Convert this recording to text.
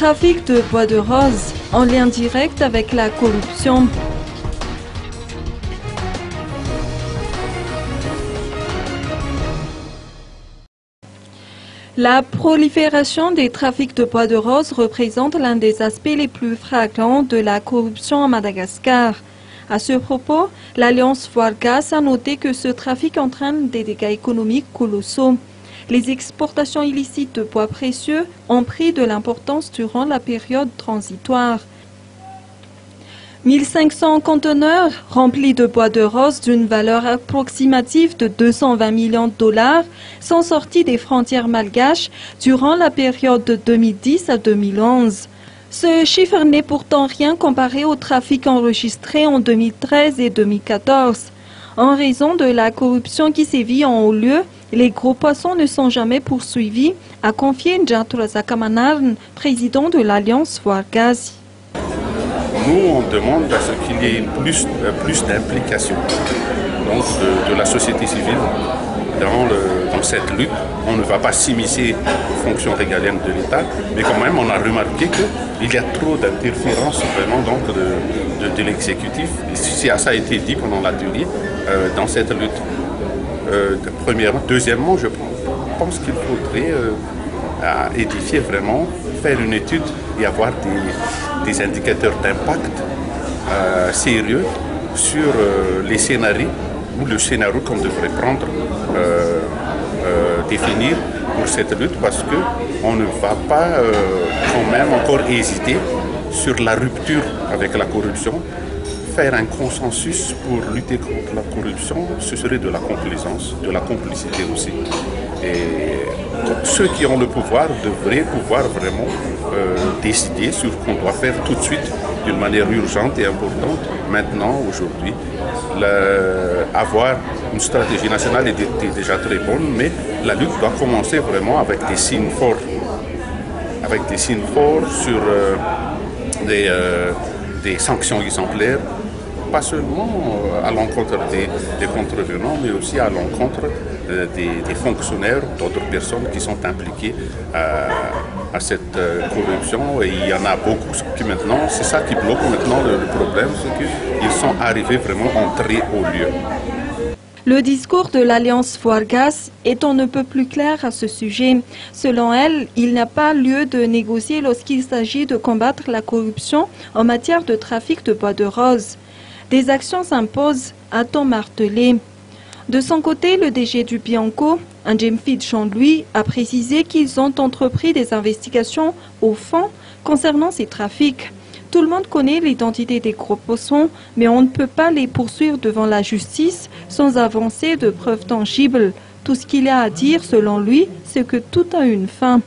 trafic de bois de rose en lien direct avec la corruption. La prolifération des trafics de bois de rose représente l'un des aspects les plus flagrants de la corruption à Madagascar. À ce propos, l'Alliance Foire-Gaz a noté que ce trafic entraîne des dégâts économiques colossaux. Les exportations illicites de bois précieux ont pris de l'importance durant la période transitoire. 1500 conteneurs remplis de bois de rose d'une valeur approximative de 220 millions de dollars sont sortis des frontières malgaches durant la période de 2010 à 2011. Ce chiffre n'est pourtant rien comparé au trafic enregistré en 2013 et 2014. En raison de la corruption qui sévit en haut lieu, les gros poissons ne sont jamais poursuivis, a confié Njatro Zakamanarn, président de l'Alliance Foire-Gaz. Nous, on demande à ce qu'il y ait plus d'implication de la société civile dans cette lutte. On ne va pas s'immiscer aux fonctions régaliennes de l'État, mais quand même, on a remarqué qu'il y a trop d'interférences vraiment de l'exécutif. Ça a été dit pendant l'atelier dans cette lutte. Premièrement. Deuxièmement, je pense qu'il faudrait édifier vraiment, faire une étude et avoir des indicateurs d'impact sérieux sur les scénarios ou le scénario qu'on devrait prendre, définir pour cette lutte, parce qu'on ne va pas quand même encore hésiter sur la rupture avec la corruption. Faire un consensus pour lutter contre la corruption, ce serait de la complaisance, de la complicité aussi. Et ceux qui ont le pouvoir devraient pouvoir vraiment décider sur ce qu'on doit faire tout de suite, d'une manière urgente et importante. Maintenant, aujourd'hui, avoir une stratégie nationale est déjà très bonne, mais la lutte doit commencer vraiment avec des signes forts. Avec des signes forts sur des sanctions exemplaires, pas seulement à l'encontre des contrevenants, mais aussi à l'encontre des fonctionnaires, d'autres personnes qui sont impliquées à cette corruption. Et il y en a beaucoup qui maintenant, c'est ça qui bloque maintenant le problème, c'est qu'ils sont arrivés vraiment en très haut lieu. Le discours de l'Alliance Foire-Gaz est on ne peut plus clair à ce sujet. Selon elle, il n'y a pas lieu de négocier lorsqu'il s'agit de combattre la corruption en matière de trafic de bois de rose. Des actions s'imposent, a-t-on martelé. De son côté, le DG du Bianco, Njemfit Jean-Louis, a précisé qu'ils ont entrepris des investigations au fond concernant ces trafics. Tout le monde connaît l'identité des gros poissons, mais on ne peut pas les poursuivre devant la justice sans avancer de preuves tangibles. Tout ce qu'il y a à dire, selon lui, c'est que tout a une fin.